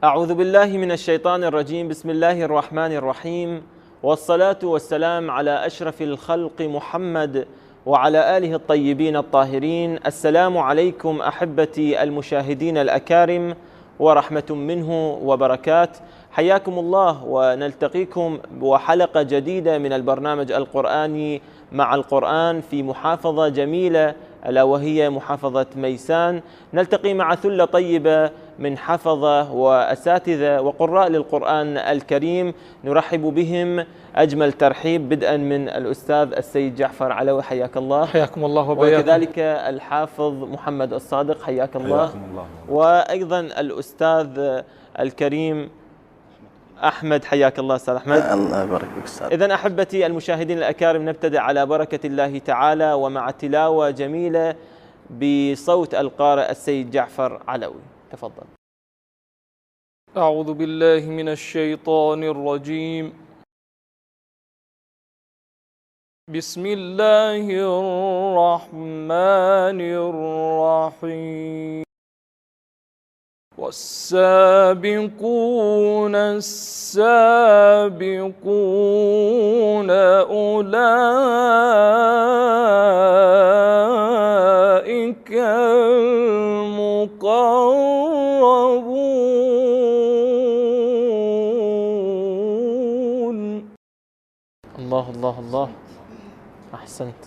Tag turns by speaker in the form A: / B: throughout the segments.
A: أعوذ بالله من الشيطان الرجيم. بسم الله الرحمن الرحيم، والصلاة والسلام على أشرف الخلق محمد وعلى آله الطيبين الطاهرين. السلام عليكم أحبتي المشاهدين الأكارم ورحمة منه وبركات. حياكم الله ونلتقيكم وحلقة جديدة من البرنامج القرآني مع القرآن في محافظة جميلة ألا وهي محافظة ميسان. نلتقي مع ثلة طيبة من حفظة وأساتذة وقراء للقرآن الكريم، نرحب بهم أجمل ترحيب بدءا من الأستاذ السيد جعفر علوي، حياك الله.
B: حياكم الله وبياكم.
A: وكذلك الحافظ محمد الصادق، حياك الله.
C: حياكم الله.
A: وأيضا الأستاذ الكريم أحمد، حياك الله أستاذ أحمد.
C: الله يبارك فيك أستاذ.
A: إذن أحبتي المشاهدين الأكارم، نبتدئ على بركة الله تعالى ومع تلاوة جميلة بصوت القارئ السيد جعفر علوي، تفضل.
B: أعوذ بالله من الشيطان الرجيم. بسم الله الرحمن الرحيم. والسابقون السابقون أولئك المقربون.
A: الله الله الله، أحسنت.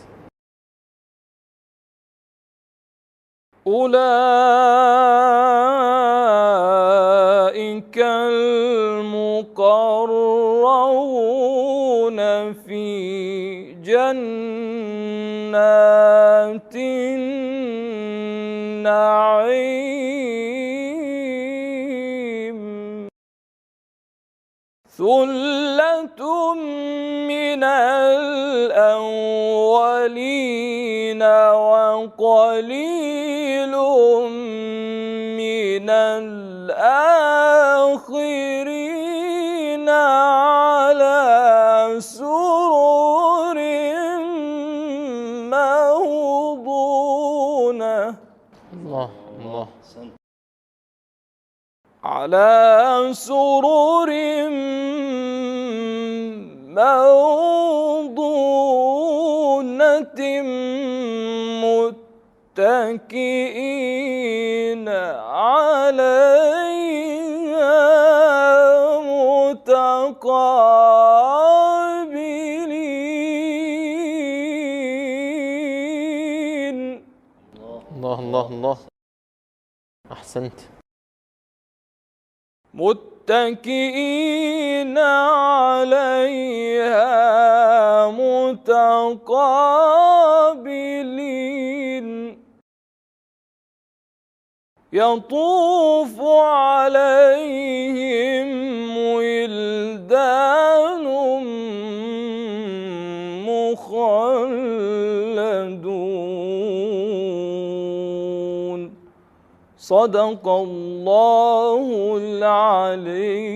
B: أولئك المقربون في جنات النعيم. ثلة من الأولين وقليل من الآخرين على سرر موضونة.
A: الله الله،
B: على سرر موضونة متكئين عليها متقابلين.
A: الله الله الله، أحسنت.
B: متكئين عليها متقابلين. يطوف عليهم ولدان مخلدون. صدق الله العلي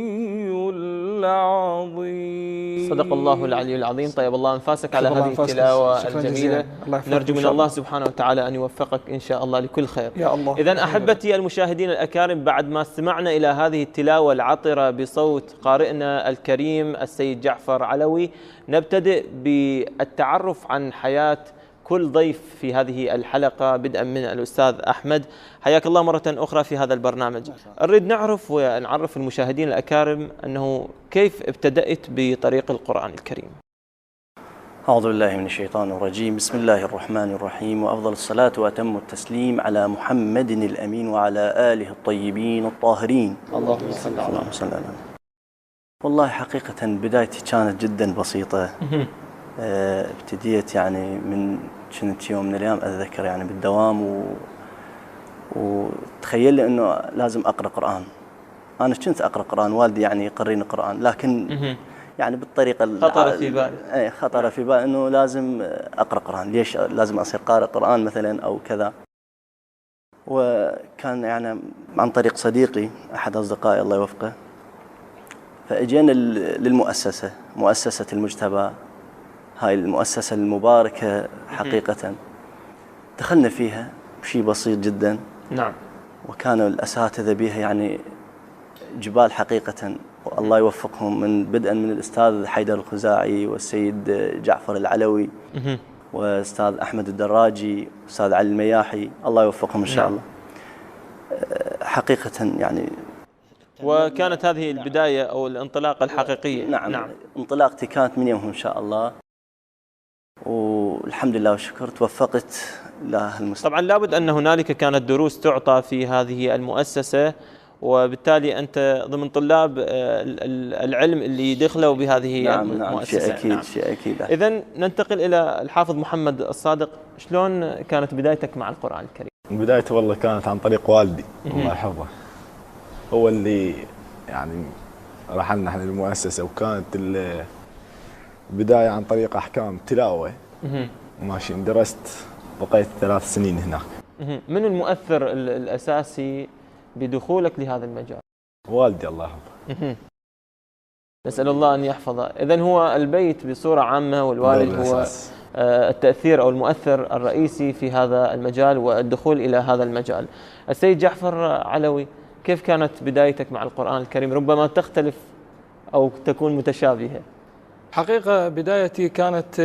B: العظيم.
A: صدق الله العلي العظيم. طيب الله أنفاسك على هذه التلاوة الجميلة. نرجو من الله سبحانه وتعالى أن يوفقك إن شاء الله لكل خير
B: يا الله.
A: إذن أحبتي المشاهدين الأكارم، بعد ما استمعنا إلى هذه التلاوة العطرة بصوت قارئنا الكريم السيد جعفر علوي، نبتدئ بالتعرف عن حياة كل ضيف في هذه الحلقة، بدءا من الأستاذ أحمد. حياك الله مرة أخرى في هذا البرنامج. نريد نعرف ونعرف المشاهدين الأكارم أنه كيف ابتدأت بطريق القرآن الكريم.
C: أعوذ بالله من الشيطان الرجيم. بسم الله الرحمن الرحيم، وأفضل الصلاة وأتم التسليم على محمد الأمين وعلى آله الطيبين الطاهرين.
A: اللهم صل على
C: محمد. والله حقيقة بدايتي كانت جدا بسيطة. ابتديت يعني من كنت يوم من الأيام أتذكر يعني بالدوام وتخيل لي أنه لازم أقرأ قرآن. أنا كنت أقرأ قرآن، والدي يعني يقريني قرآن، لكن يعني بالطريقة
A: خطر في بالي.
C: خطر في بالي أنه لازم أقرأ قرآن. ليش لازم أصير قارئ قرآن مثلا أو كذا؟ وكان يعني عن طريق صديقي أحد أصدقائي الله يوفقه، فأجينا للمؤسسة، مؤسسة المجتبى، هاي المؤسسة المباركة حقيقة. دخلنا فيها بشيء بسيط جدا.
A: نعم.
C: وكانوا الأساتذة بها يعني جبال حقيقة، والله يوفقهم، من بدءا من الأستاذ حيدر الخزاعي والسيد جعفر العلوي وأستاذ أحمد الدراجي وأستاذ علي المياحي، الله يوفقهم إن شاء الله. حقيقة يعني.
A: وكانت هذه البداية أو الانطلاقة الحقيقية.
C: نعم. انطلاقتي كانت من يومهم إن شاء الله، والحمد لله والشكر توفقت له المستوى.
A: طبعا لابد أن هنالك كانت دروس تعطى في هذه المؤسسة، وبالتالي أنت ضمن طلاب العلم اللي دخلوا بهذه المؤسسة.
C: شيء أكيد. شيء أكيد.
A: إذن ننتقل إلى الحافظ محمد الصادق. شلون كانت بدايتك مع القرآن الكريم؟
D: بدايتي والله كانت عن طريق والدي الله يحفظه، هو اللي يعني رحلنا احنا للمؤسسة، وكانت البداية عن طريق أحكام تلاوة. ماشي، درست بقيت 3 سنين هناك.
A: من المؤثر الأساسي بدخولك لهذا المجال؟
D: والدي الله يحفظه.
A: نسأل الله أن يحفظه. إذن هو البيت بصورة عامة والوالد هو التأثير أو المؤثر الرئيسي في هذا المجال والدخول إلى هذا المجال. السيد جعفر علوي، كيف كانت بدايتك مع القرآن الكريم؟ ربما تختلف أو تكون متشابهة.
B: حقيقة بدايتي كانت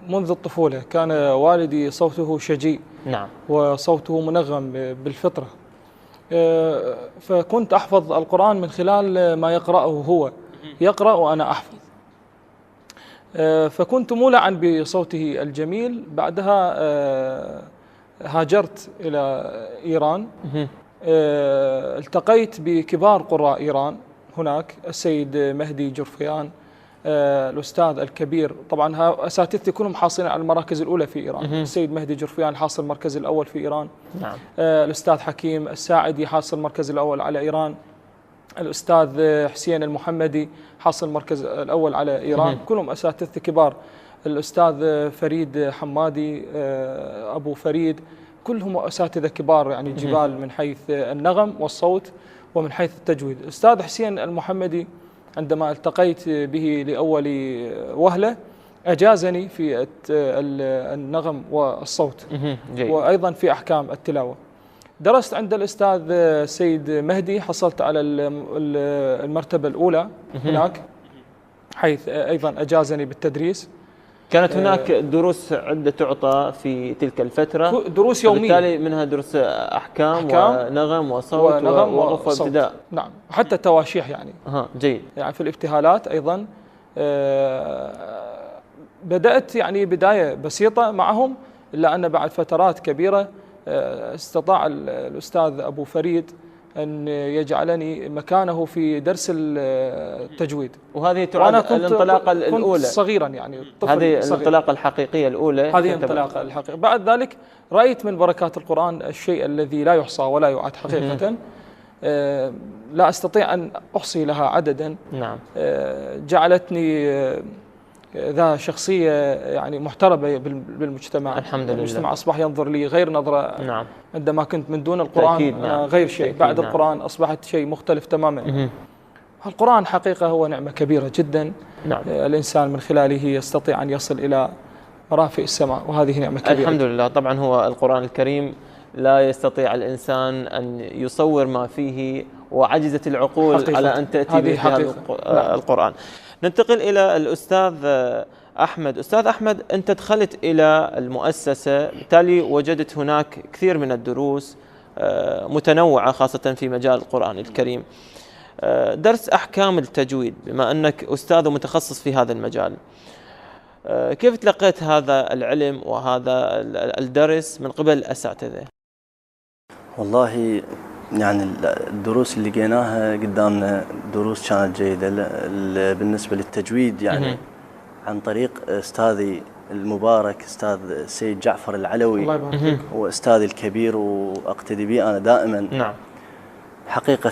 B: منذ الطفولة، كان والدي صوته شجي.
A: نعم.
B: وصوته منغم بالفطرة، فكنت أحفظ القرآن من خلال ما يقرأه هو، يقرأ وأنا أحفظ، فكنت مولعا بصوته الجميل. بعدها هاجرت إلى إيران، التقيت بكبار قراء إيران هناك، السيد مهدي جرفيان الأستاذ الكبير. طبعا أساتذتي كلهم حاصلين على المراكز الأولى في إيران. السيد مهدي جرفيان حاصل المركز الأول في إيران.
A: نعم.
B: الأستاذ حكيم الساعدي حاصل المركز الأول على إيران. الأستاذ حسين المحمدي حاصل المركز الأول على إيران. كلهم أساتذتي كبار. الأستاذ فريد حمادي أبو فريد، كلهم أساتذة كبار يعني جبال من حيث النغم والصوت ومن حيث التجويد. الأستاذ حسين المحمدي عندما التقيت به لأول وهلة أجازني في النغم والصوت، وأيضا في أحكام التلاوة. درست عند الأستاذ سيد مهدي، حصلت على المرتبة الأولى هناك، حيث أيضا أجازني بالتدريس.
A: كانت هناك دروس عدة تعطى في تلك الفترة،
B: دروس يومية،
A: بالتالي منها دروس أحكام ونغم وصوت ووقف وابتداء.
B: نعم، حتى تواشيح يعني.
A: جيد.
B: يعني في الابتهالات أيضا بدأت يعني بداية بسيطة معهم، إلا أن بعد فترات كبيرة استطاع الأستاذ أبو فريد أن يجعلني مكانه في درس التجويد.
A: وهذه تعد الانطلاقة الأولى.
B: كنت صغيرا يعني،
A: هذه الانطلاقة الحقيقية الأولى.
B: هذه الانطلاقة الحقيقية. بعد ذلك رأيت من بركات القرآن الشيء الذي لا يحصى ولا يعد حقيقة. لا أستطيع أن أحصي لها عددا.
A: نعم.
B: جعلتني ذا شخصية يعني محترمة بالمجتمع.
A: الحمد لله.
B: المجتمع أصبح ينظر لي غير نظرة.
A: نعم.
B: عندما كنت من دون القرآن
A: نعم.
B: غير شيء، بعد
A: نعم.
B: القرآن أصبحت شيء مختلف تماما. القرآن حقيقة هو نعمة كبيرة جدا.
A: نعم.
B: الإنسان من خلاله يستطيع أن يصل إلى مرافق السماء، وهذه نعمة كبيرة.
A: الحمد لله. طبعا هو القرآن الكريم لا يستطيع الإنسان أن يصور ما فيه، وعجزت العقول
B: حقيقة.
A: على أن تأتي بهذا القرآن. ننتقل إلى الأستاذ أحمد. أستاذ أحمد، أنت دخلت إلى المؤسسة، بالتالي وجدت هناك كثير من الدروس متنوعة خاصة في مجال القرآن الكريم. درس أحكام التجويد، بما أنك أستاذ ومتخصص في هذا المجال، كيف تلقيت هذا العلم وهذا الدرس من قبل الأساتذة؟
C: والله يعني الدروس اللي لقيناها قدامنا دروس كانت جيدة بالنسبة للتجويد، يعني عن طريق أستاذي المبارك أستاذ السيد جعفر العلوي،
B: الله يبارك فيك،
C: هو أستاذي الكبير وأقتدي به أنا دائما.
A: نعم.
C: حقيقة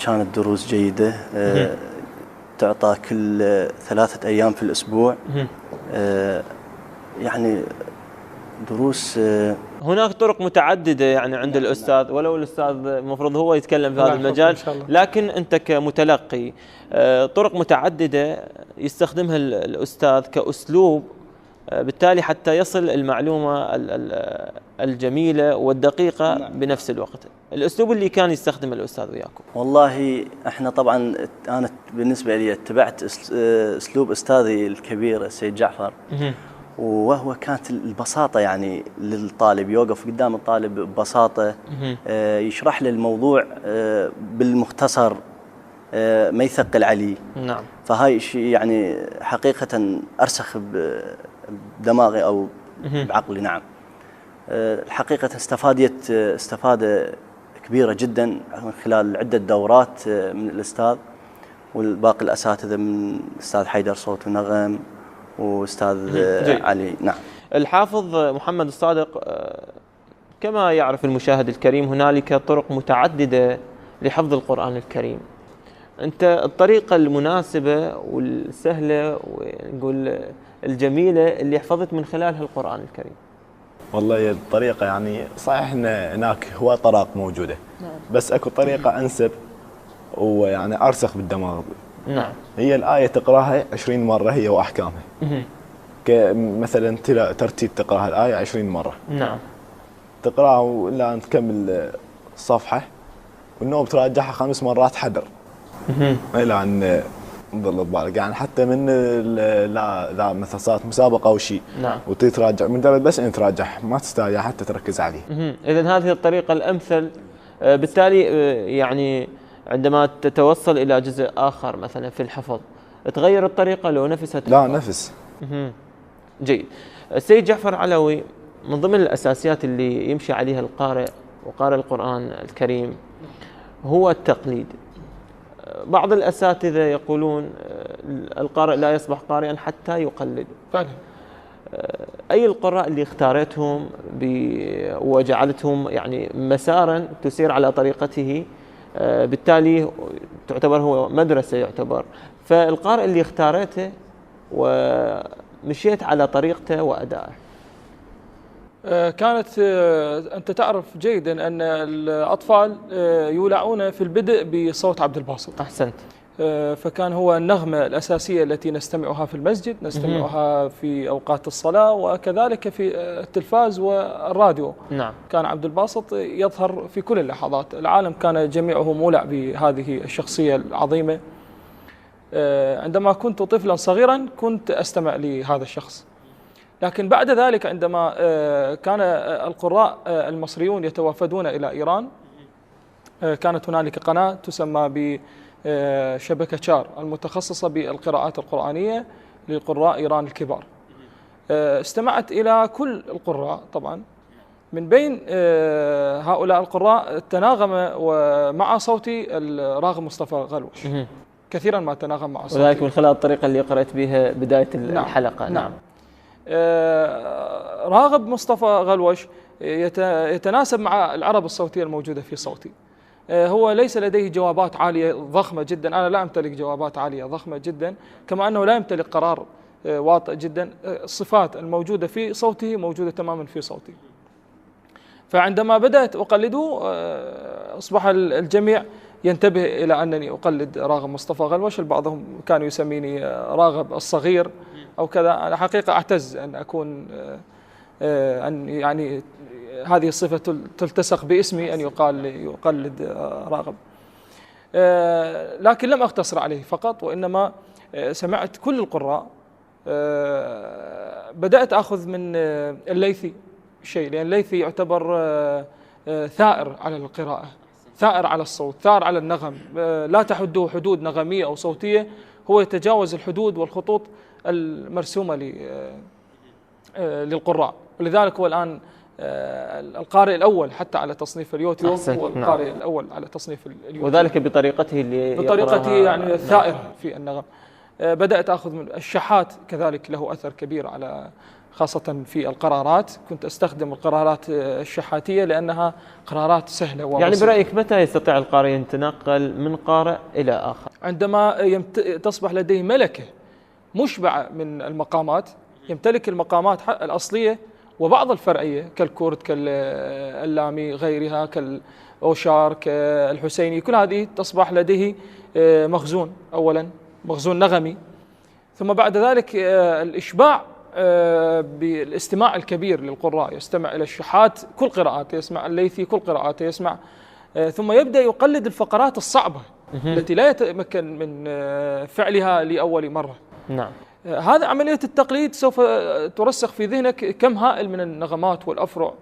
C: كانت دروس جيدة، تعطى كل 3 أيام في الأسبوع، يعني دروس.
A: هناك طرق متعددة يعني عند الأستاذ، ولو الأستاذ المفروض هو يتكلم في هذا المجال، لكن أنت كمتلقي طرق متعددة يستخدمها الأستاذ كأسلوب بالتالي حتى يصل المعلومة الجميلة والدقيقة بنفس الوقت. الأسلوب اللي كان يستخدمه الأستاذ وياكم؟
C: والله احنا طبعا انا بالنسبه لي اتبعت اسلوب استاذي الكبير السيد جعفر، وهو كانت البساطه، يعني للطالب يوقف قدام الطالب ببساطه، يشرح له الموضوع بالمختصر، ما يثقل عليه.
A: نعم.
C: فهاي شيء يعني حقيقه ارسخ بدماغي او بعقلي. نعم. الحقيقه استفادت استفاده كبيرة جدا من خلال عدة دورات من الأستاذ والباقي الأساتذة، من الأستاذ حيدر صوت ونغم وأستاذ علي. نعم.
A: الحافظ محمد الصادق، كما يعرف المشاهد الكريم هنالك طرق متعددة لحفظ القرآن الكريم. أنت الطريقة المناسبة والسهلة ونقول الجميلة اللي حفظت من خلالها القرآن الكريم؟
D: والله الطريقة يعني صحيح ان هناك هو طرق موجودة، بس اكو طريقة انسب ويعني ارسخ بالدماغ.
A: نعم.
D: هي الآية تقراها 20 مرة هي واحكامها. كمثلا ترتيب تقراها الآية 20 مرة.
A: نعم.
D: تقراها ولا أن تكمل الصفحة، والنوم تراجعها 5 مرات حدر. الى ان تظل ببالك، يعني حتى من لا مثلا صارت مسابقه او شيء.
A: نعم.
D: وتتراجع من درجة بس ان تراجع ما تستاهل حتى تركز عليه.
A: اذا هذه الطريقه الامثل. بالتالي يعني عندما تتوصل الى جزء اخر مثلا في الحفظ تغير الطريقه لو نفسها؟
D: لا نفس.
A: جيد. السيد جعفر علوي، من ضمن الاساسيات اللي يمشي عليها القارئ وقارئ القرآن الكريم هو التقليد. بعض الأساتذة يقولون القارئ لا يصبح قارئا حتى يقلد.
B: فعلا.
A: أي القراء اللي اختارتهم وجعلتهم يعني مسارا تسير على طريقته، بالتالي تعتبر هو مدرسة يعتبر. فالقارئ اللي اختارته ومشيت على طريقته وأدائه.
B: كانت أنت تعرف جيدا أن الأطفال يولعون في البدء بصوت عبد الباسط.
A: أحسنت.
B: فكان هو النغمة الأساسية التي نستمعها في المسجد، نستمعها في أوقات الصلاة وكذلك في التلفاز والراديو.
A: نعم.
B: كان عبد الباسط يظهر في كل اللحظات، العالم كان جميعه مولع بهذه الشخصية العظيمة. عندما كنت طفلا صغيرا كنت أستمع لهذا الشخص، لكن بعد ذلك عندما كان القراء المصريون يتوافدون إلى إيران، كانت هنالك قناة تسمى بشبكة شار المتخصصة بالقراءات القرآنية للقراء إيران الكبار. استمعت إلى كل القراء طبعا، من بين هؤلاء القراء تناغم مع صوتي الراغب مصطفى غلوش، كثيرا ما تناغم مع صوتي،
A: وذلك من خلال الطريقة اللي قرأت بها بداية الحلقة. نعم.
B: راغب مصطفى غلوش يتناسب مع العرب الصوتية الموجودة في صوتي. هو ليس لديه جوابات عالية ضخمة جدا، أنا لا أمتلك جوابات عالية ضخمة جدا، كما أنه لا يمتلك قرار واطئ جدا. الصفات الموجودة في صوته موجودة تماما في صوتي. فعندما بدأت أقلده أصبح الجميع ينتبه إلى أنني أقلد راغب مصطفى غلوش. بعضهم كانوا يسميني راغب الصغير أو كذا. أنا حقيقة أعتز أن أكون أن يعني هذه الصفة تلتصق باسمي، أن يقلد راغب. لكن لم أقتصر عليه فقط، وإنما سمعت كل القراء. بدأت أخذ من الليثي شيء، لأن الليثي يعتبر ثائر على القراءة، ثائر على الصوت، ثائر على النغم، لا تحده حدود نغمية أو صوتية، هو يتجاوز الحدود والخطوط المرسومة للقراء. ولذلك هو الآن القارئ الأول حتى على تصنيف اليوتيوب، هو القارئ الأول على تصنيف اليوتيوب،
A: وذلك بطريقته
B: بطريقته يعني الثائرة في النغم. بدأت أخذ من الشحات، كذلك له أثر كبير على خاصة في القرارات. كنت أستخدم القرارات الشحاتية لأنها قرارات سهلة وبسيطة.
A: يعني برأيك متى يستطيع القارئ أن يتنقل من قارئ إلى آخر؟
B: عندما تصبح لديه ملكة مشبعة من المقامات، يمتلك المقامات الأصلية وبعض الفرعية كالكرد كاللامي غيرها كالأوشار كالحسيني، كل هذه تصبح لديه مخزون، أولا مخزون نغمي، ثم بعد ذلك الإشباع بالاستماع الكبير للقراء، يستمع إلى الشحات كل قراءاته، يسمع الليثي كل قراءاته يسمع، ثم يبدأ يقلد الفقرات الصعبة التي لا يتمكن من فعلها لأول مرة.
A: نعم.
B: هذا عملية التقليد سوف ترسخ في ذهنك كم هائل من النغمات والأفرع.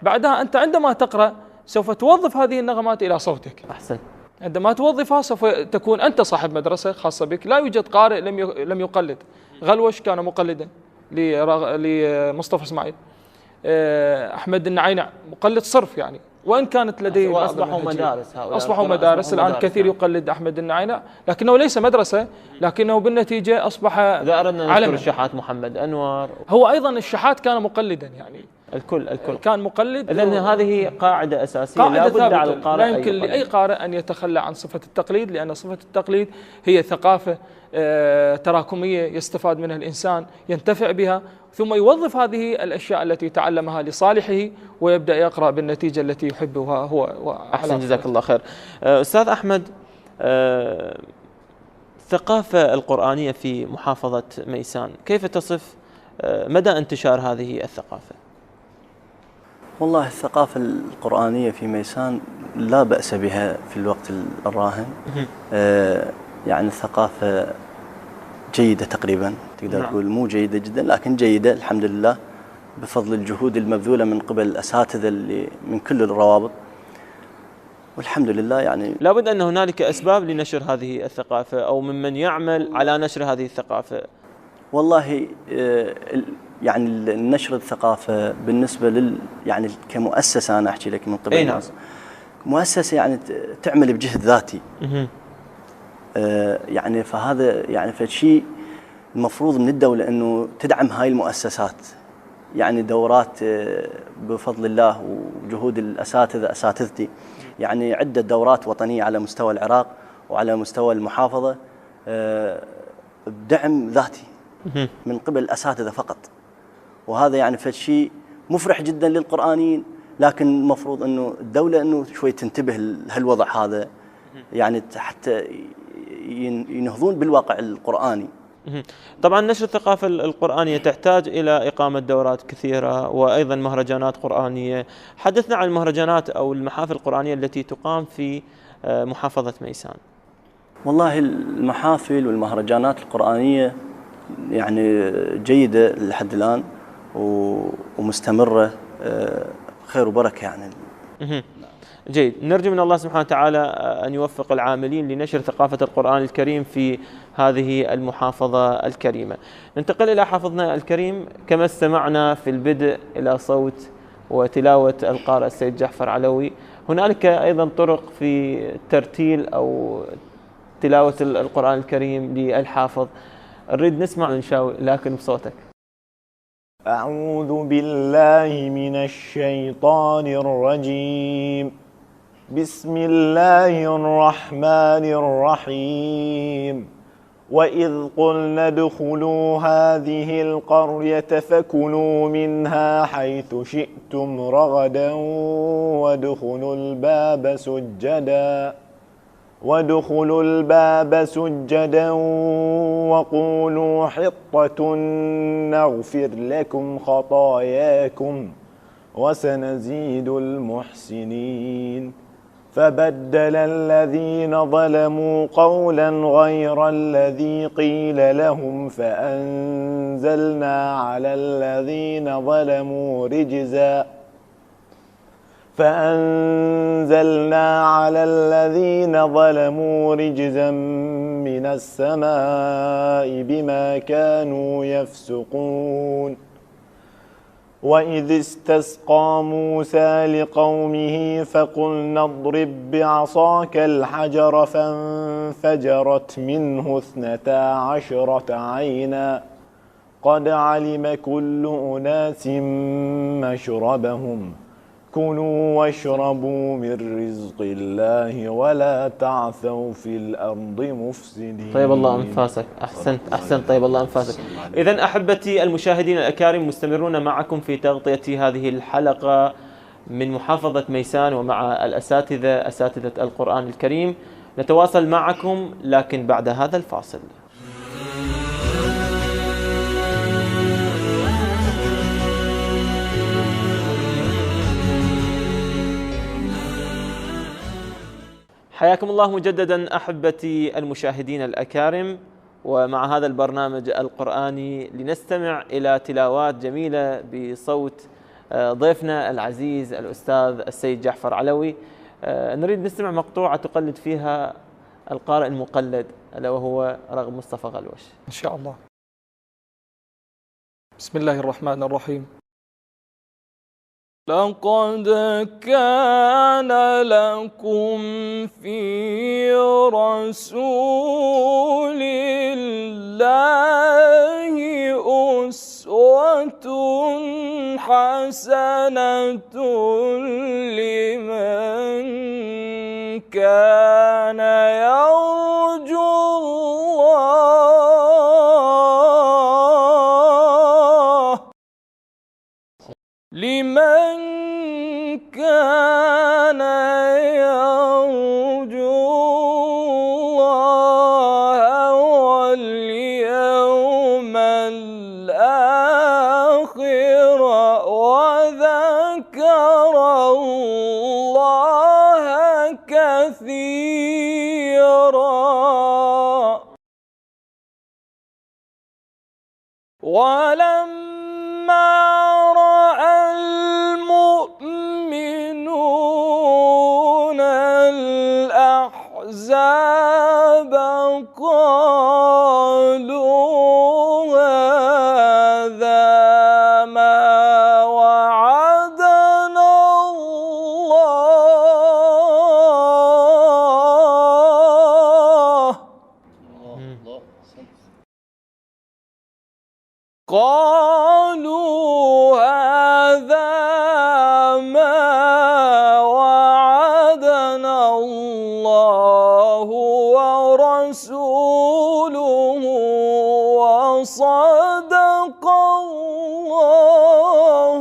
B: بعدها أنت عندما تقرأ سوف توظف هذه النغمات إلى صوتك.
A: أحسن.
B: عندما توظفها سوف تكون أنت صاحب مدرسة خاصة بك. لا يوجد قارئ لم يقلد. غلوش كان مقلدا لمصطفى اسماعيل. أحمد النعينع مقلد صرف يعني، وإن كانت لديه
A: وأصبحوا مدارس، هؤلاء
B: أصبحوا مدارس الآن كثير يقلد أحمد النعينع، لكنه ليس مدرسة، لكنه بالنتيجة أصبح
A: إذا أردنا نذكر
B: علما.
A: الشحات محمد أنور،
B: هو أيضا الشحات كان مقلدا يعني،
A: الكل
B: كان مقلد.
A: إذن هذه قاعدة أساسية لا بد على القارئ،
B: لا يمكن لأي قارئ أن يتخلى عن صفة التقليد، لأن صفة التقليد هي ثقافة تراكمية يستفاد منها الإنسان، ينتفع بها، ثم يوظف هذه الأشياء التي تعلمها لصالحه ويبدأ يقرأ بالنتيجة التي يحبها هو.
A: أحسن، جزاك الله خير. أستاذ أحمد، الثقافة القرآنية في محافظة ميسان كيف تصف مدى انتشار هذه الثقافة؟
C: والله الثقافة القرآنية في ميسان لا بأس بها في الوقت الراهن. يعني الثقافة جيدة تقريبا، تقدر تقول مو جيدة جدا لكن جيدة الحمد لله، بفضل الجهود المبذولة من قبل الأساتذة اللي من كل الروابط، والحمد لله. يعني
A: لابد أن هنالك أسباب لنشر هذه الثقافة أو ممن يعمل على نشر هذه الثقافة.
C: والله يعني نشر الثقافة بالنسبة يعني كمؤسسة، أنا أحكي لك من قبل الناس، مؤسسة يعني تعمل بجهد ذاتي. يعني فهذا يعني فشيء المفروض من الدولة أنه تدعم هاي المؤسسات، يعني دورات بفضل الله وجهود أساتذتي، يعني عدة دورات وطنية على مستوى العراق وعلى مستوى المحافظة بدعم ذاتي من قبل الأساتذة فقط، وهذا يعني فشيء مفرح جدا للقرآنيين، لكن المفروض أنه الدولة أنه شوي تنتبه لهالوضع هذا، يعني حتى ينهضون بالواقع القرآني.
A: طبعا نشر الثقافة القرآنية تحتاج إلى إقامة دورات كثيرة وأيضا مهرجانات قرآنية. حدثنا عن المهرجانات أو المحافل القرآنية التي تقام في محافظة ميسان.
C: والله المحافل والمهرجانات القرآنية يعني جيدة لحد الآن ومستمرة، خير وبركة يعني.
A: جيد، نرجو من الله سبحانه وتعالى أن يوفق العاملين لنشر ثقافة القرآن الكريم في هذه المحافظة الكريمة. ننتقل إلى حافظنا الكريم. كما استمعنا في البدء إلى صوت وتلاوة القارئ السيد جعفر علوي، هنالك أيضا طرق في ترتيل أو تلاوة القرآن الكريم للحافظ. نريد نسمع ونشاوي لكن بصوتك.
E: أعوذ بالله من الشيطان الرجيم. بسم الله الرحمن الرحيم. وإذ قلنا ادخلوا هذه القرية فكلوا منها حيث شئتم رغدا وادخلوا الباب سجدا وقولوا حطة نغفر لكم خطاياكم وسنزيد المحسنين. فبدل الذين ظلموا قولا غير الذي قيل لهم فأنزلنا على الذين ظلموا رجزا من السماء بما كانوا يفسقون. وإذ استسقى موسى لقومه فقلنا اضرب بعصاك الحجر فانفجرت منه 12 عينا قد علم كل أناس مشربهم كلوا واشربوا من رزق الله ولا تعثوا في الأرض مفسدين.
A: طيب الله أنفاسك، أحسنت طيب الله أنفاسك. إذن أحبتي المشاهدين الأكارم، مستمرون معكم في تغطية هذه الحلقة من محافظة ميسان ومع أساتذة القرآن الكريم. نتواصل معكم لكن بعد هذا الفاصل. حياكم الله مجددا أحبتي المشاهدين الأكارم، ومع هذا البرنامج القرآني لنستمع إلى تلاوات جميلة بصوت ضيفنا العزيز الأستاذ السيد جعفر علوي. نريد نستمع مقطوعة تقلد فيها القارئ المقلد ألا وهو رغم مصطفى غلوش.
B: إن شاء الله. بسم الله الرحمن الرحيم. لقد كان لكم في رسول الله أسوة حسنة لمن كان يرجو الله كان يرجو الله واليوم الآخر وذكر الله كثيرا. ولما رأى المؤمنون الأحزاب قالوا هذا ما وعدنا الله قالوا هذا ما وعدنا الله ورسوله وصدق الله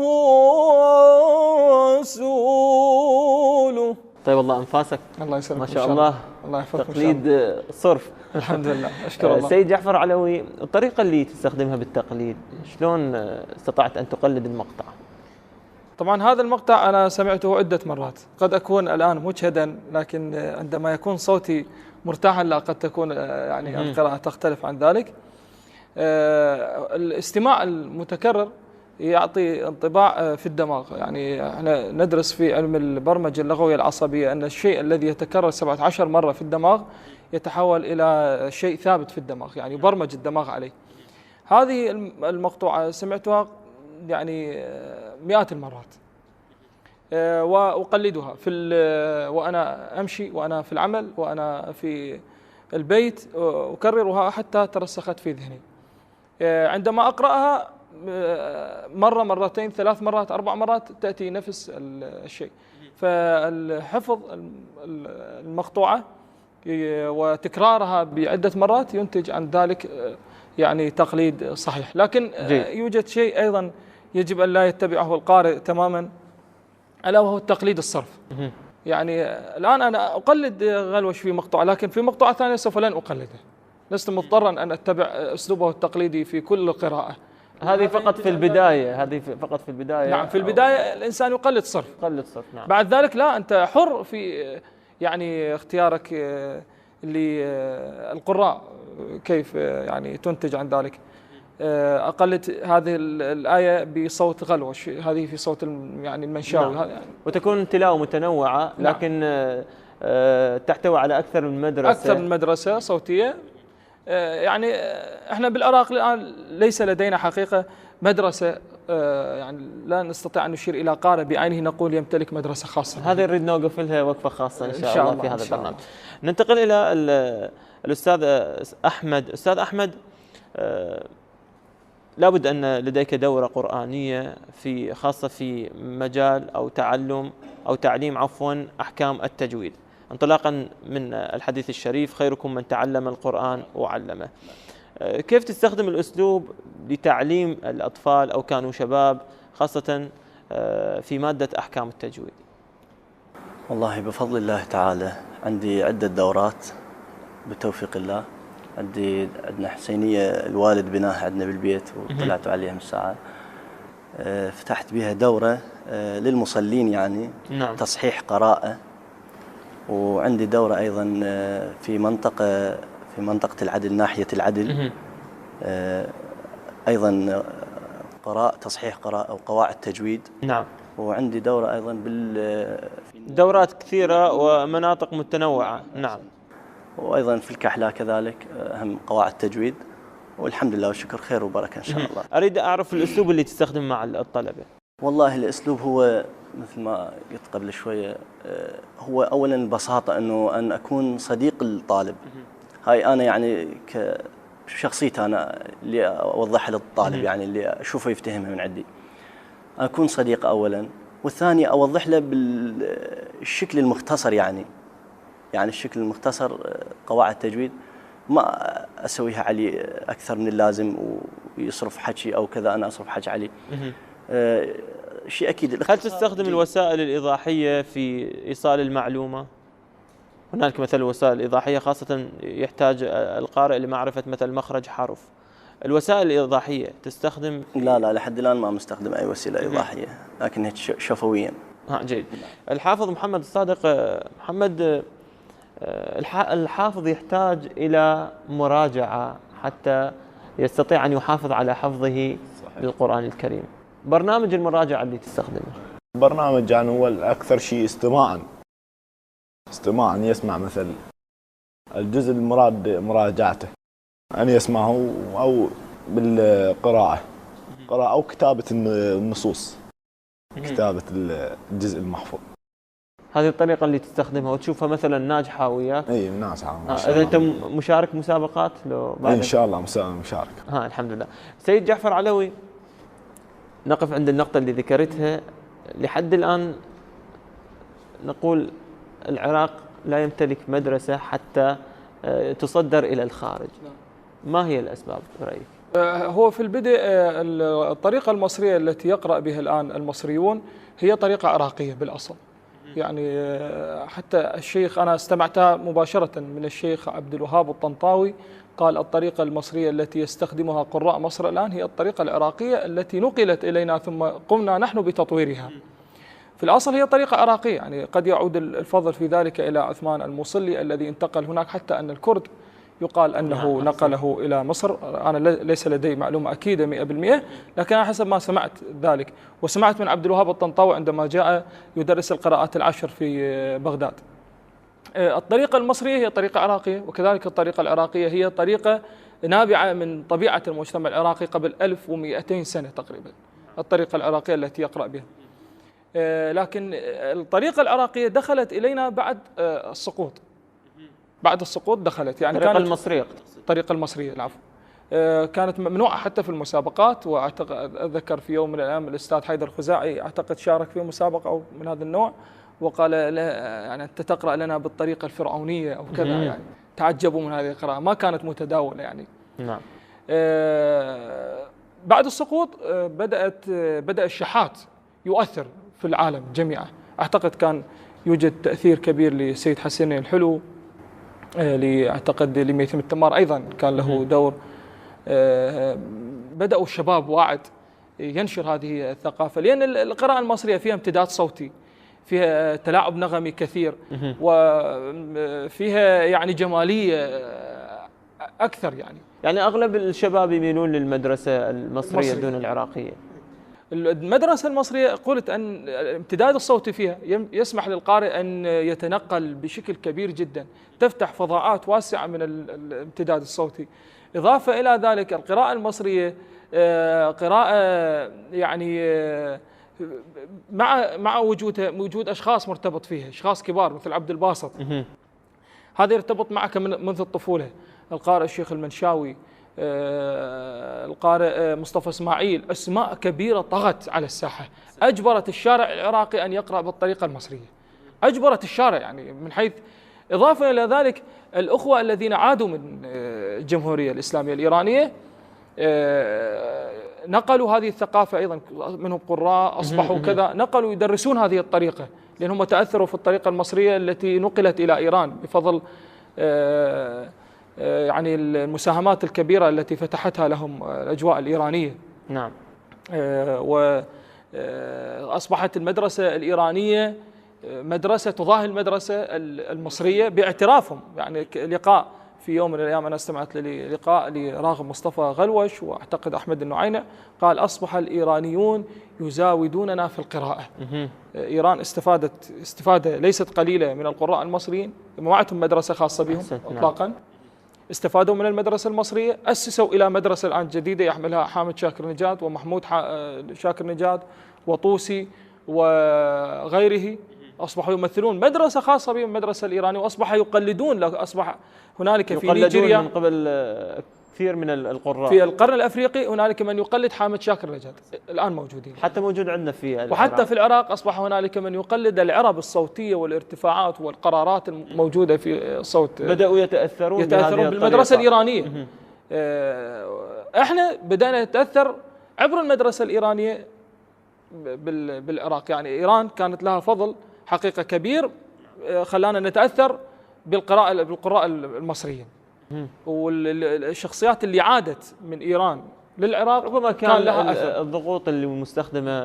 B: ورسوله.
A: طيب الله أنفاسك
B: الله يسلمك
A: ما شاء الله.
B: الله يحفظك.
A: تقليد صرف.
B: الحمد لله، أشكر الله.
A: سيد جعفر علوي، الطريقة اللي تستخدمها بالتقليد شلون استطعت أن تقلد المقطع؟
B: طبعا هذا المقطع أنا سمعته عدة مرات، قد أكون الآن مجهدا، لكن عندما يكون صوتي مرتاحا لا قد تكون يعني القراءة تختلف عن ذلك. الاستماع المتكرر يعطي انطباع في الدماغ. يعني احنا ندرس في علم البرمجة اللغوية العصبية أن الشيء الذي يتكرر 17 مرة في الدماغ يتحول إلى شيء ثابت في الدماغ، يعني برمج الدماغ عليه. هذه المقطوعة سمعتها يعني مئات المرات، وأقلدها وأنا أمشي وأنا في العمل وأنا في البيت، أكررها حتى ترسخت في ذهني. عندما أقرأها مرة مرتين 3 مرات 4 مرات تأتي نفس الشيء. فالحفظ المقطوعة وتكرارها بعدة مرات ينتج عن ذلك يعني تقليد صحيح. لكن يوجد شيء أيضا يجب أن لا يتبعه القارئ تماما، ألا وهو التقليد الصرف. يعني الآن أنا أقلد غلوش في مقطوعة، لكن في مقطوعة ثانية سوف لن أقلده. لست مضطرا أن أتبع أسلوبه التقليدي في كل قراءة.
A: هذه فقط في البداية، هذه فقط في البداية.
B: نعم، في البداية الإنسان يقلد صرف.
A: يقلد صرف، نعم.
B: بعد ذلك لا، أنت حر في يعني اختيارك للقراء كيف يعني تنتج عن ذلك. أقلد هذه الآية بصوت غلوش، هذه في صوت يعني المنشاوي.
A: نعم. وتكون تلاوة متنوعة، لكن نعم. تحتوي على أكثر من مدرسة
B: صوتية. يعني احنا بالعراق الآن ليس لدينا حقيقة مدرسة، يعني لا نستطيع أن نشير إلى قارئ بعينه نقول يمتلك مدرسة خاصة.
A: هذه نريد نوقف لها وقفة خاصة إن شاء الله في هذا البرنامج. ننتقل إلى الأستاذ أحمد. أستاذ أحمد، لابد أن لديك دورة قرآنية خاصة في مجال أو تعليم أحكام التجويد، انطلاقا من الحديث الشريف: خيركم من تعلم القرآن وعلمه. كيف تستخدم الأسلوب لتعليم الأطفال أو كانوا شباب خاصة في مادة أحكام التجويد؟
C: والله بفضل الله تعالى عندي عدة دورات بتوفيق الله. عندنا حسينية الوالد بناها عندنا بالبيت وطلعت عليها من ساعة. فتحت بها دورة للمصلين، يعني
A: نعم.
C: تصحيح قراءة وعندي دورة أيضا في منطقة العدل، ناحية العدل. أيضا تصحيح قراءة أو قواعد تجويد.
A: نعم.
C: وعندي دورة أيضا
A: دورات كثيرة ومناطق متنوعة. نعم.
C: وأيضا في الكحلة كذلك أهم قواعد تجويد، والحمد لله والشكر خير وبركة إن شاء الله.
A: أريد أعرف الأسلوب اللي تستخدم مع الطلبة.
C: والله الأسلوب هو مثل ما قلت قبل شوية، هو أولا البساطة، أنه أن أكون صديق الطالب. هاي أنا يعني كشخصيتي أنا اللي أوضحها للطالب، يعني اللي أشوفه يفتهمها من عندي. أكون صديق أولا، والثاني أوضح له بالشكل المختصر، يعني الشكل المختصر قواعد تجويد ما أسويها عليه أكثر من اللازم ويصرف حكي أو كذا أنا أصرف حكي عليه. شيء أكيد.
A: هل تستخدم الوسائل الإيضاحية في إيصال المعلومة؟ هناك مثل وسائل إيضاحية خاصة يحتاج القارئ لمعرفة مثل مخرج حرف. الوسائل الإيضاحية تستخدم؟
C: لا لحد الآن ما مستخدم أي وسيلة إيضاحية، لكن هيك شفويا.
A: جيد. الحافظ محمد الصادق. محمد، الحافظ يحتاج إلى مراجعة حتى يستطيع أن يحافظ على حفظه للقرآن الكريم. برنامج المراجعة اللي تستخدمه؟
E: برنامج يعني هو الأكثر شيء استماعا يسمع مثل الجزء المراد مراجعته، أن يسمعه أو بالقراءة أو كتابة النصوص، كتابة الجزء المحفوظ.
A: هذه الطريقة اللي تستخدمها وتشوفها مثلا ناجحة وياك؟
E: أي ناجحة.
A: إذا أنت مشارك مسابقات لو بعد؟
E: إن شاء الله مشارك.
A: الحمد لله. سيد جعفر علوي، نقف عند النقطة اللي ذكرتها. لحد الآن نقول العراق لا يمتلك مدرسة حتى تصدر إلى الخارج. ما هي الأسباب برأيك؟
B: هو في البدء الطريقة المصرية التي يقرأ بها الآن المصريون هي طريقة عراقية بالأصل. يعني حتى الشيخ أنا استمعتها مباشرة من الشيخ عبد الوهاب الطنطاوي، قال الطريقة المصرية التي يستخدمها قراء مصر الآن هي الطريقة العراقية التي نقلت إلينا ثم قمنا نحن بتطويرها. في الأصل هي طريقة عراقية، يعني قد يعود الفضل في ذلك إلى عثمان الموصلي الذي انتقل هناك، حتى أن الكرد يقال أنه نقله إلى مصر. أنا ليس لدي معلومة أكيدة 100%، لكن أنا حسب ما سمعت ذلك، وسمعت من عبد الوهاب الطنطاوي عندما جاء يدرس القراءات العشر في بغداد. الطريقة المصرية هي طريقة عراقية، وكذلك الطريقة العراقية هي طريقة نابعة من طبيعة المجتمع العراقي قبل 1200 سنة تقريبا، الطريقة العراقية التي يقرأ بها. لكن الطريقة العراقية دخلت إلينا بعد السقوط. بعد السقوط دخلت، يعني
A: الطريقة المصرية.
B: الطريقة المصرية، العفو. كانت ممنوعة حتى في المسابقات، وأعتقد أتذكر في يوم من الأيام الأستاذ حيدر الخزاعي أعتقد شارك في مسابقة أو من هذا النوع، وقال لا يعني أنت تقرأ لنا بالطريقة الفرعونية أو كذا، يعني تعجبوا من هذه القراءة، ما كانت متداولة يعني.
A: نعم.
B: بعد السقوط بدأ الشحات يؤثر في العالم جميعا. أعتقد كان يوجد تأثير كبير لسيد حسين الحلو، أعتقد لميثم التمار أيضا كان له دور. بدأوا الشباب واعد ينشر هذه الثقافة، لأن القراءة المصرية فيها امتداد صوتي، فيها تلاعب نغمي كثير، وفيها يعني جمالية أكثر. يعني
A: أغلب الشباب يميلون للمدرسة المصرية دون العراقية.
B: المدرسة المصرية قلت أن الامتداد الصوتي فيها يسمح للقارئ أن يتنقل بشكل كبير جدا، تفتح فضاءات واسعة من الامتداد الصوتي. إضافة إلى ذلك القراءة المصرية قراءة يعني مع وجود أشخاص مرتبط فيها، أشخاص كبار مثل عبد الباسط، هذا يرتبط معك منذ الطفولة. القارئ الشيخ المنشاوي، القارئ مصطفى اسماعيل، اسماء كبيره طغت على الساحه، اجبرت الشارع العراقي ان يقرا بالطريقه المصريه، اجبرت الشارع يعني من حيث. اضافه الى ذلك الاخوه الذين عادوا من الجمهوريه الاسلاميه الايرانيه نقلوا هذه الثقافه ايضا، منهم قراء اصبحوا كذا، نقلوا يدرسون هذه الطريقه لانهم تاثروا في الطريقه المصريه التي نقلت الى ايران بفضل يعني المساهمات الكبيرة التي فتحتها لهم الأجواء الإيرانية.
A: نعم.
B: وأصبحت المدرسة الإيرانية مدرسة تضاهي المدرسة المصرية باعترافهم. يعني لقاء في يوم من الأيام أنا استمعت للقاء لراغب مصطفى غلوش وأعتقد أحمد النعينة، قال أصبح الإيرانيون يزاودوننا في القراءة. إيران استفادت استفادة ليست قليلة من القراء المصريين، ما عندهم مدرسة خاصة بهم إطلاقا، استفادوا من المدرسة المصرية، أسسوا إلى مدرسة الآن جديدة يحملها حامد شاكر نجاد ومحمود شاكر نجاد وطوسي وغيره، أصبحوا يمثلون مدرسة خاصة بهم المدرسة الإيرانية، وأصبح يقلدون، أصبح هنالك في نيجيريا
A: من قبل كثير من القراء
B: في القرن الأفريقي هنالك من يقلد حامد شاكر نجاد الآن موجودين،
A: حتى موجود عندنا في
B: وحتى في العراق أصبح هنالك من يقلد العرب الصوتية والارتفاعات والقرارات الموجودة في الصوت،
A: بدأوا يتأثرون
B: بالمدرسة الإيرانية. احنا بدأنا نتأثر عبر المدرسة الإيرانية بالعراق. يعني إيران كانت لها فضل حقيقة كبير خلانا نتأثر بالقراء المصريين، والشخصيات اللي عادت من إيران للعراق
A: ربما كان
B: لها أثر.
A: الضغوط اللي مستخدمة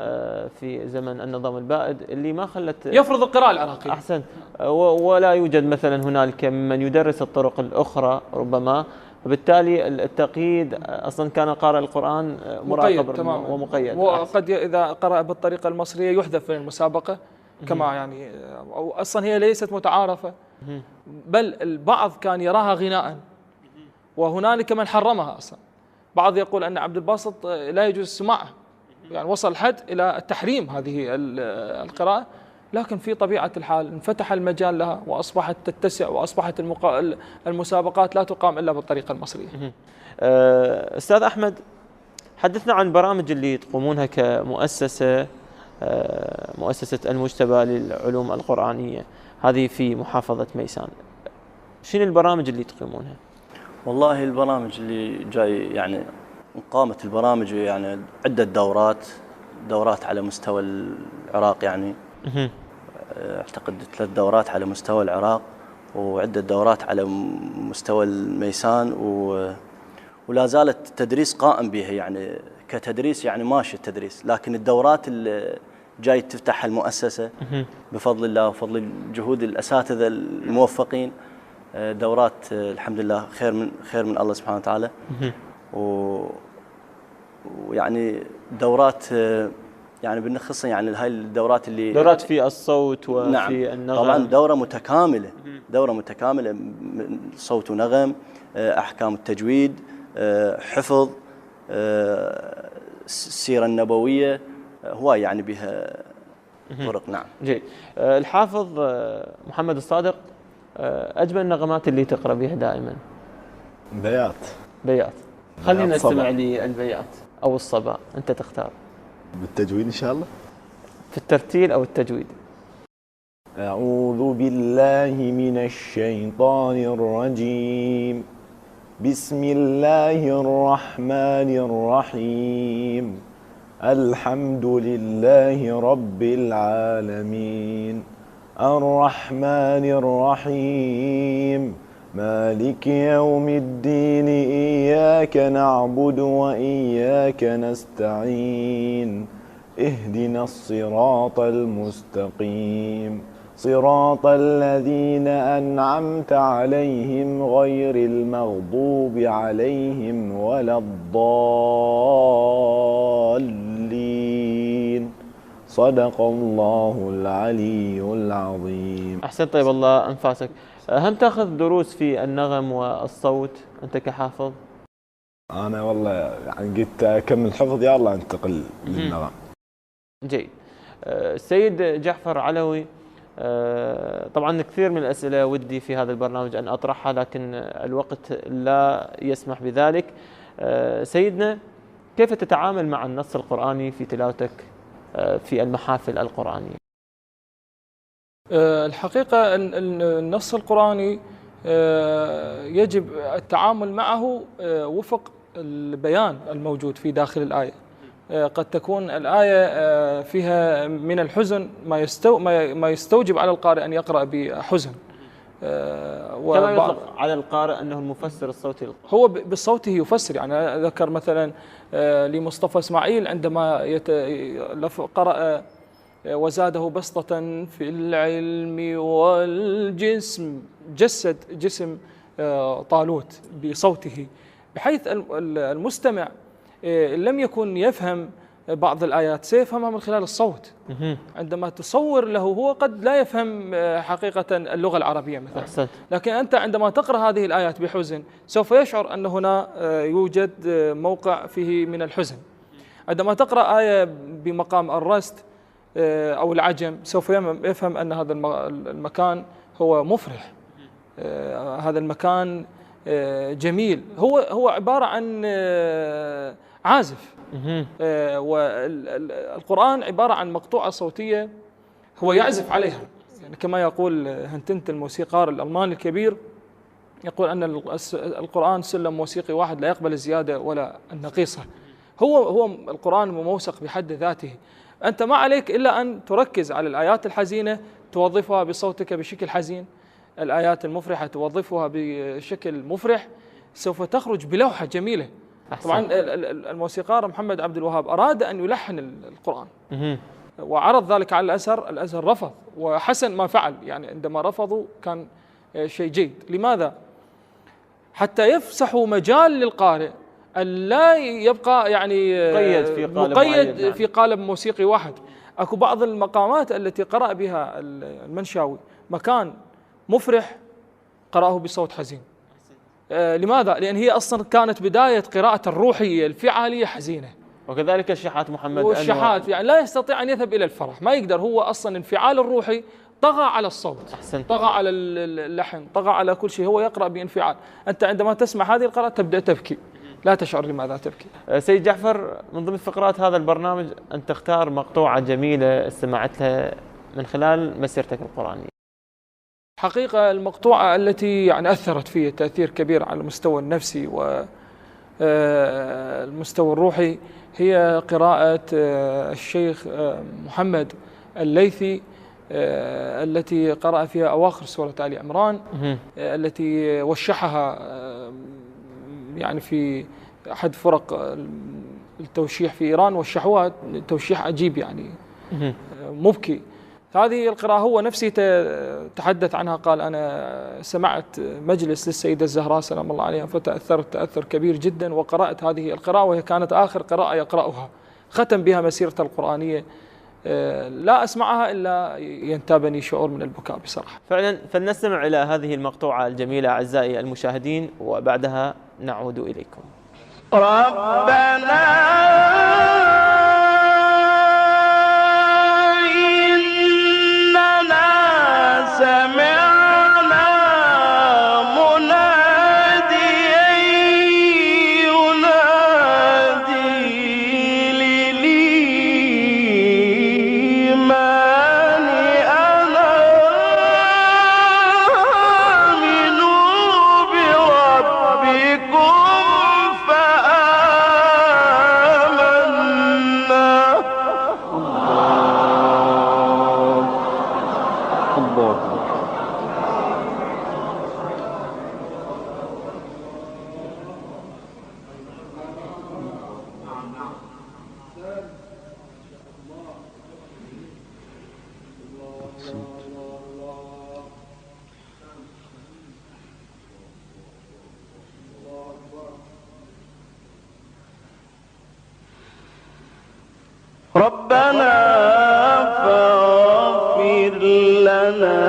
A: في زمن النظام البائد اللي ما خلت
B: يفرض القراءة العراقية.
A: أحسن، ولا يوجد مثلا هنالك من يدرس الطرق الأخرى ربما، وبالتالي التقييد أصلا كان قارئ القرآن مراقب ومقيد،
B: وقد إذا قرأ بالطريقة المصرية يحذف من المسابقة كما يعني، أو أصلا هي ليست متعارفة، بل البعض كان يراها غناء وهنالك من حرمها أصلا. بعض يقول أن عبد الباسط لا يجوز سماعه، يعني وصل الحد إلى التحريم هذه القراءة، لكن في طبيعة الحال انفتح المجال لها وأصبحت تتسع، وأصبحت المسابقات لا تقام إلا بالطريقة المصرية.
A: أستاذ أحمد، حدثنا عن برامج اللي تقومونها كمؤسسة، مؤسسة المجتبى للعلوم القرآنية هذه في محافظة ميسان، شنو البرامج اللي تقيمونها؟
C: والله البرامج اللي جاي يعني قامت البرامج يعني عدة دورات على مستوى العراق، يعني اعتقد 3 دورات على مستوى العراق وعدة دورات على مستوى الميسان، ولا زالت التدريس قائم بها، يعني كتدريس يعني ماشي التدريس، لكن الدورات اللي جاي تفتحها المؤسسة بفضل الله وفضل جهود الأساتذة الموفقين، دورات الحمد لله خير من الله سبحانه وتعالى، ويعني دورات يعني بنخص يعني هاي الدورات اللي
A: دورات في الصوت وفي
C: نعم
A: النغم.
C: طبعا دورة متكاملة من صوت ونغم، أحكام التجويد، حفظ، السيرة النبوية، هواي يعني بها طرق. نعم
A: جيد. الحافظ محمد الصادق، أجمل النغمات اللي تقرأ بها دائما؟
D: بيات.
A: خلينا نستمع للبيات أو الصبا، أنت تختار.
D: بالتجويد إن شاء الله،
A: في الترتيل أو التجويد.
E: أعوذ بالله من الشيطان الرجيم، بسم الله الرحمن الرحيم، الحمد لله رب العالمين، الرحمن الرحيم، مالك يوم الدين، إياك نعبد وإياك نستعين، اهدنا الصراط المستقيم، صراط الذين أنعمت عليهم غير المغضوب عليهم ولا الضالين، صدق الله العلي العظيم.
A: أحسن، طيب الله أنفاسك. هم تأخذ دروس في النغم والصوت أنت كحافظ؟
D: أنا والله يعني قلت أكمل حفظ يا الله أنتقل للنغم.
A: جيد. السيد جعفر علوي، طبعا كثير من الأسئلة ودي في هذا البرنامج أن أطرحها، لكن الوقت لا يسمح بذلك. سيدنا، كيف تتعامل مع النص القرآني في تلاوتك في المحافل القرآنية؟
B: الحقيقة النص القرآني يجب التعامل معه وفق البيان الموجود في داخل الآية. قد تكون الآية فيها من الحزن ما يستوجب على القارئ أن يقرأ بحزن،
A: كما يطلق على القارئ أنه المفسر الصوتي،
B: هو بصوته يفسر. يعني ذكر مثلا لمصطفى إسماعيل عندما قرأ وزاده بسطة في العلم والجسم. جسد جسم طالوت بصوته، بحيث المستمع لم يكن يفهم بعض الآيات سيفهمها من خلال الصوت. عندما تصور له هو قد لا يفهم حقيقة اللغة العربية مثلا، لكن أنت عندما تقرأ هذه الآيات بحزن سوف يشعر أن هنا يوجد موقع فيه من الحزن. عندما تقرأ آية بمقام الرست أو العجم سوف يفهم أن هذا المكان هو مفرح، هذا المكان جميل. هو عبارة عن عازف، والقرآن عبارة عن مقطوعة صوتية هو يعزف عليها. يعني كما يقول هنتنت الموسيقار الألماني الكبير، يقول أن القرآن سلم موسيقي واحد لا يقبل الزيادة ولا النقيصة. هو القرآن مموسق بحد ذاته. أنت ما عليك إلا أن تركز على الآيات الحزينة توظفها بصوتك بشكل حزين، الآيات المفرحة توظفها بشكل مفرح، سوف تخرج بلوحة جميلة. طبعا الموسيقار محمد عبد الوهاب أراد أن يلحن القرآن وعرض ذلك على الأزهر رفض، وحسن ما فعل. يعني عندما رفضوا كان شيء جيد. لماذا؟ حتى يفسحوا مجال للقارئ أن لا يبقى يعني مقيد في قالب موسيقي واحد. أكو بعض المقامات التي قرأ بها المنشاوي مكان مفرح قرأه بصوت حزين. لماذا؟ لأن هي أصلا كانت بداية قراءة الروحية الفعالية حزينة.
A: وكذلك الشحات محمد
B: والشحات يعني لا يستطيع أن يذهب إلى الفرح، ما يقدر. هو أصلا انفعال الروحي طغى على الصوت، طغى على اللحن، طغى على كل شيء. هو يقرأ بانفعال. أنت عندما تسمع هذه القراءة تبدأ تبكي، لا تشعر لماذا تبكي.
A: سيد جعفر، من ضمن فقرات هذا البرنامج أن تختار مقطوعة جميلة استمعت لها من خلال مسيرتك القرآنية.
B: حقيقة المقطوعة التي يعني أثرت فيه تأثير كبير على المستوى النفسي والمستوى الروحي هي قراءة الشيخ محمد الليثي التي قرأ فيها أواخر سورة آل عمران، التي وشحها يعني في أحد فرق التوشيح في إيران، وشحوها توشيح عجيب يعني مبكي. هذه القراءة هو نفسه تحدث عنها، قال أنا سمعت مجلس للسيدة الزهراء سلام الله عليها فتأثرت تأثر كبير جدا، وقرأت هذه القراءة وهي كانت آخر قراءة يقرأها، ختم بها مسيرته القرآنية. لا أسمعها إلا ينتابني شعور من البكاء بصراحة.
A: فعلا، فلنستمع إلى هذه المقطوعة الجميلة أعزائي المشاهدين، وبعدها نعود إليكم.
F: ربنا سمعنا مناديا ينادي للإيمان أن آمنوا بربكم فآمنا. الله. ربنا فاغفر لنا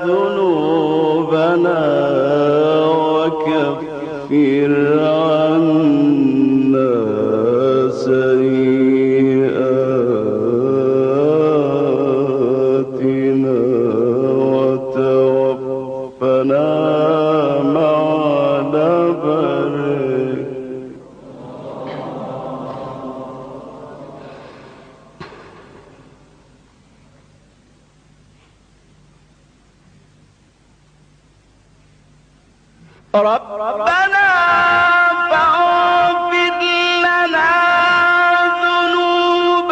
F: ذنوبنا وكفر عنا سيئاتنا وتوفنا مع الأبرار. ربنا فاغفر لنا ذنوبنا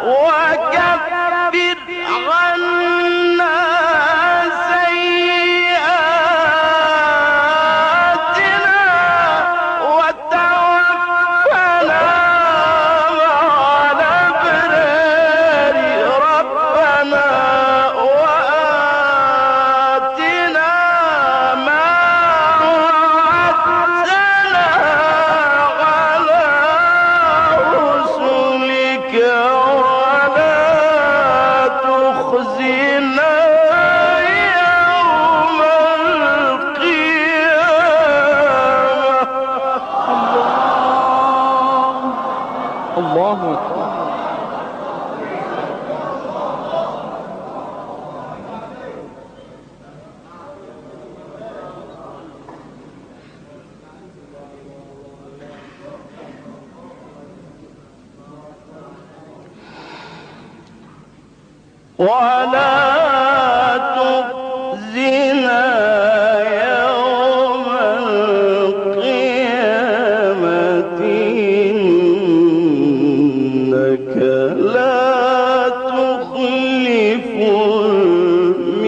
F: وكفر عنا سيئاتنا وتوفنا مع الأبرار. ولا تخزنا يوم القيامة إنك لا تخلف الميعاد.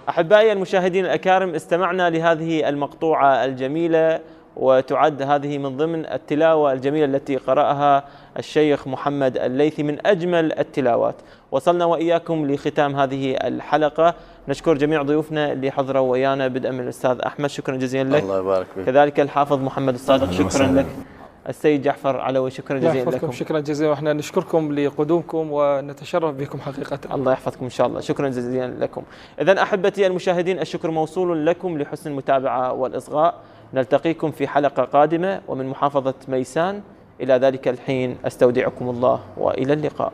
A: أحبائي المشاهدين الأكارم، استمعنا لهذه المقطوعة الجميلة، وتعد هذه من ضمن التلاوة الجميلة التي قرأها الشيخ محمد الليثي، من أجمل التلاوات. وصلنا وإياكم لختام هذه الحلقة. نشكر جميع ضيوفنا اللي حضروا ويانا، بدءا من الأستاذ أحمد، شكرا جزيلا لك.
C: الله يبارك فيك.
A: كذلك الحافظ محمد الصادق، شكرا لك. السيد جعفر علوي، شكرا جزيلا لكم.
B: شكرا جزيلا، واحنا نشكركم لقدومكم ونتشرف بكم حقيقة.
A: الله يحفظكم إن شاء الله، شكرا جزيلا لكم. إذن أحبتي المشاهدين، الشكر موصول لكم لحسن المتابعة والإصغاء. نلتقيكم في حلقة قادمة ومن محافظة ميسان. إلى ذلك الحين أستودعكم الله وإلى اللقاء.